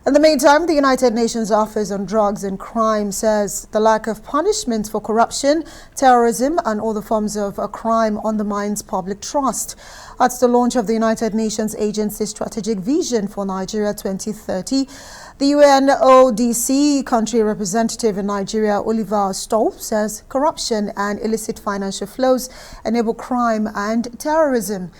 In the meantime, the United Nations Office on Drugs and Crime says the lack of punishment for corruption, terrorism and other forms of crime undermines public trust. At the launch of the United Nations Agency Strategic Vision for Nigeria 2030, the UNODC country representative in Nigeria, Oliver Stoll, says corruption and illicit financial flows enable crime and terrorism.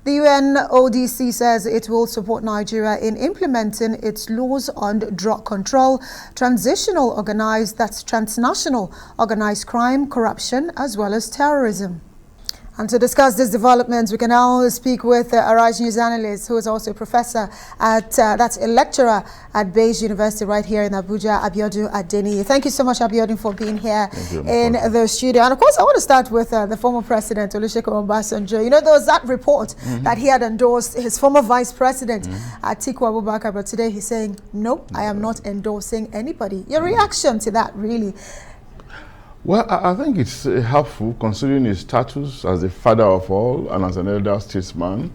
The UNODC says it will support Nigeria in implementing its laws on drug control, transnational organized crime, corruption, as well as terrorism. And to discuss these developments, we can now speak with a news analyst who is also a professor that's a lecturer at Baze University right here in Abuja, Abiodun Adeniyi. Thank you so much, Abiodun, for being here in the studio. And of course, I want to start with the former President Oluseguns. You know, there was that report that he had endorsed his former Vice President, Atiku Abubakar, but today he's saying, nope, I am not endorsing anybody. Your reaction to that, really? Well, I think it's helpful considering his status as the father of all and as an elder statesman.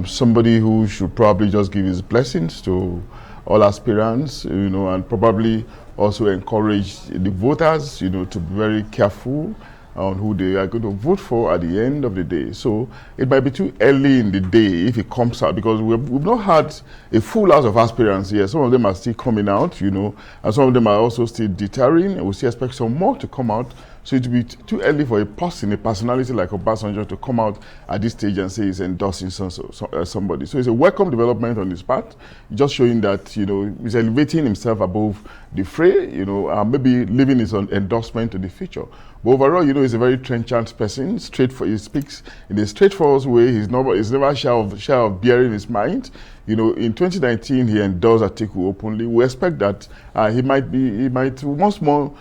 Somebody who should probably just give his blessings to all aspirants, you know, and probably also encourage the voters, you know, to be very careful on who they are going to vote for at the end of the day. So it might be too early in the day if it comes out, because we've not had a full house of aspirants here. Some of them are still coming out, you know, and some of them are also still deterring, and we still expect some more to come out. So it would be too early for a personality like Obasanjo to come out at this stage and say he's endorsing somebody. So it's a welcome development on his part, just showing that, you know, he's elevating himself above the fray, you know, maybe leaving his endorsement to the future. But overall, you know, he's a very trenchant person. He speaks in a straightforward way. He's never shy of bearing his mind. You know, in 2019, he endorsed Atiku openly. We expect that he might once more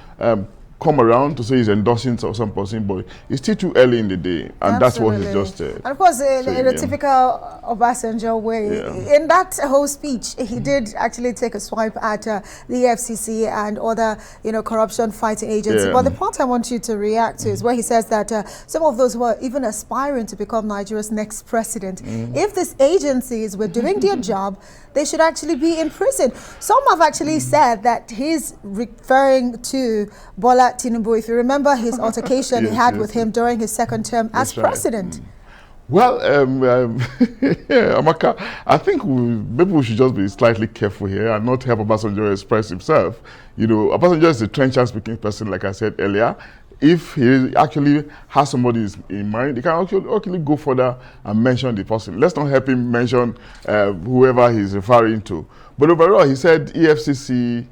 come around to say he's endorsing some person, but it's still too early in the day, and that's what he's just and of course, in a typical Obasanjo way, in that whole speech, he did actually take a swipe at the EFCC and other, you know, corruption fighting agencies. But the part I want you to react to is where he says that some of those who are even aspiring to become Nigeria's next president, if these agencies were doing their job, they should actually be in prison. Some have actually said that he's referring to Bola Tinubu. If you remember his altercation he had with him during his second term as president. Well, Amaka, I think maybe we should just be slightly careful here and not help Obasanjo express himself. You know, Obasanjo is a trenchant speaking person, like I said earlier. If he actually has somebody in mind, he can actually go further and mention the person. Let's not help him mention whoever he's referring to. But overall, he said EFCC,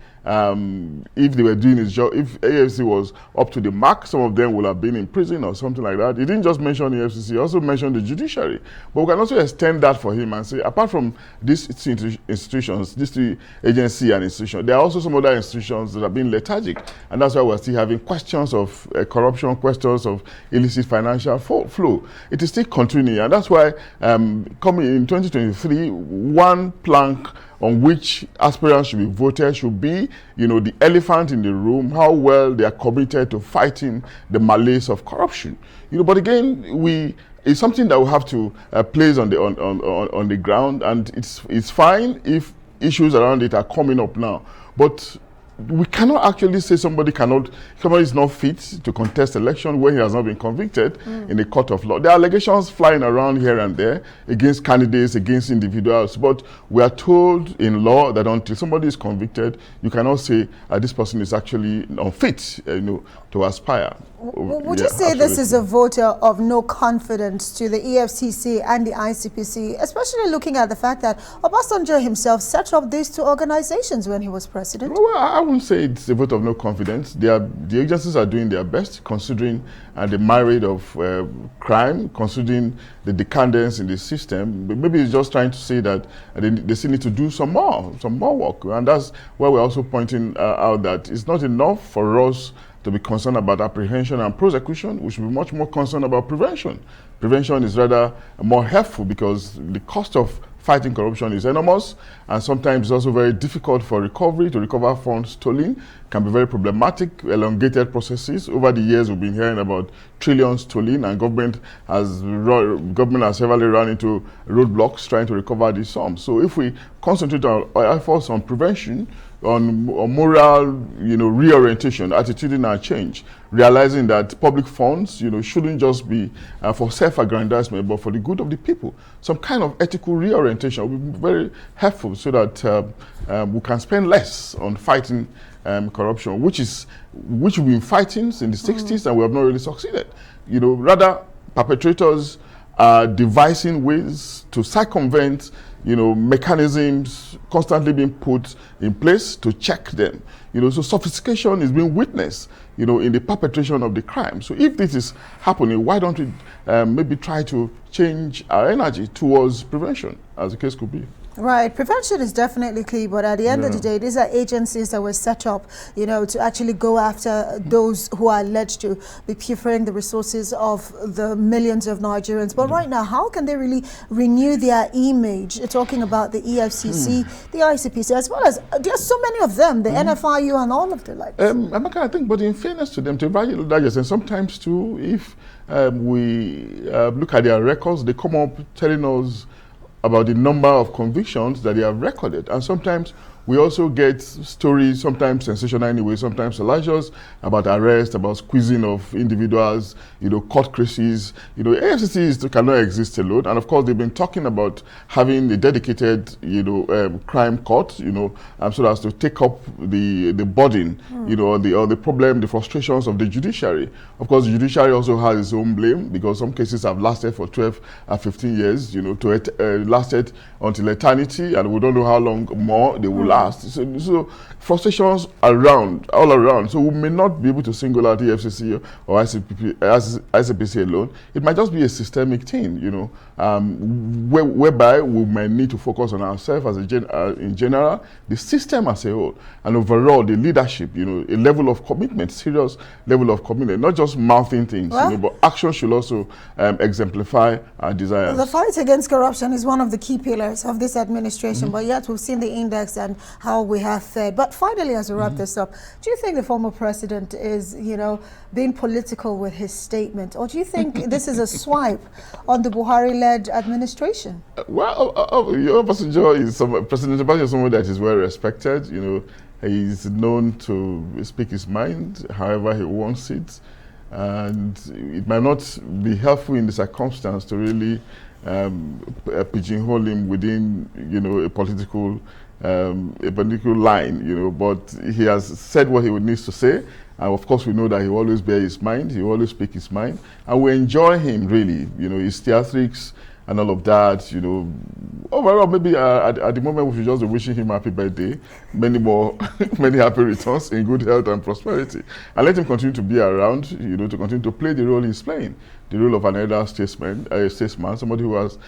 if they were doing his job, if AFC was up to the mark, some of them would have been in prison or something like that. He didn't just mention the FCC, he also mentioned the judiciary. But we can also extend that for him and say, apart from these institutions, these three agencies and institutions, there are also some other institutions that have been lethargic. And that's why we're still having questions of corruption, questions of illicit financial flow. It is still continuing. And that's why coming in 2023, one plank on which aspirants should be voted should be, you know, the elephant in the room, how well they are committed to fighting the malaise of corruption. You know, but again, it's something that we have to place on the ground, and it's fine if issues around it are coming up now, but we cannot actually say somebody is not fit to contest election when he has not been convicted in a court of law. There are allegations flying around here and there against candidates, against individuals, but we are told in law that until somebody is convicted, you cannot say this person is actually unfit, you know, to aspire. Would you say this is a vote of no confidence to the EFCC and the ICPC, especially looking at the fact that Obasanjo himself set up these two organizations when he was president? Well, I wouldn't say it's a vote of no confidence. The agencies are doing their best, considering the myriad of crime, considering the decadence in the system. But maybe it's just trying to say that they still need to do some more work. And that's why we're also pointing out that it's not enough for us to be concerned about apprehension and prosecution. We should be much more concerned about prevention. Prevention is rather more helpful because the cost of fighting corruption is enormous, and sometimes it's also very difficult for recovery, to recover funds stolen. Can be very problematic, elongated processes. Over the years, we've been hearing about trillions stolen, and government has severally run into roadblocks trying to recover these sums. So if we concentrate our efforts on prevention, on moral, reorientation, attitudinal change, realizing that public funds, shouldn't just be for self-aggrandizement, but for the good of the people. Some kind of ethical reorientation will be very helpful, so that we can spend less on fighting corruption, which we've been fighting since the 60s, and we have not really succeeded. Rather, perpetrators are devising ways to circumvent mechanisms constantly being put in place to check them. So sophistication is being witnessed, in the perpetration of the crime. So if this is happening, why don't we maybe try to change our energy towards prevention, as the case could be? Right, prevention is definitely key, but at the end of the day, these are agencies that were set up, to actually go after those who are alleged to be pilfering the resources of the millions of Nigerians. But right now, how can they really renew their image? Talking about the EFCC, the ICPC, as well as there's so many of them, the NFIU and all of the like. I think, but in fairness to them, to evaluate that, and sometimes too, if we look at their records, they come up telling us about the number of convictions that they have recorded. And sometimes we also get stories, sometimes sensational anyway, sometimes salacious, about arrest, about squeezing of individuals, court cases. AFCC cannot exist alone. And of course, they've been talking about having a dedicated, crime court, so as to take up the burden, or the problem, the frustrations of the judiciary. Of course, the judiciary also has its own blame, because some cases have lasted for 12 and 15 years, lasted until eternity, and we don't know how long more they will last. So frustrations all around. So we may not be able to single out the FCC or ICPC alone. It might just be a systemic thing, whereby we might need to focus on ourselves in general, the system as a whole, and overall the leadership, a level of commitment, serious level of commitment, not just mouthing things, but action should also exemplify our desires. The fight against corruption is one of the key pillars of this administration, but yet we've seen the index and how we have fared. But finally, as we wrap this up, do you think the former president is, being political with his statement, or do you think this is a swipe on the Buhari-led administration? President Obasanjo is someone that is well respected. He's known to speak his mind however he wants it, and it might not be helpful in the circumstance to really pigeonhole him within, a political line, but he has said what he needs to say. And of course, we know that he will always bear his mind, he will always speak his mind, and we enjoy him really, his theatrics and all of that, Overall, maybe at the moment we should just be wishing him happy birthday, many happy returns in good health and prosperity, and let him continue to be around, to continue to play the role he's playing, the role of an elder statesman, somebody who has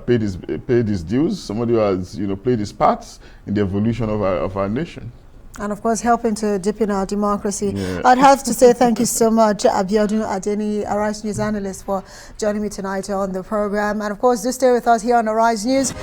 paid his dues, somebody who has played his parts in the evolution of our nation. And of course, helping to deepen our democracy. Yeah. I'd have to say thank you so much, Abiodun Adeniyi, Arise News analyst, for joining me tonight on the program. And of course, do stay with us here on Arise News.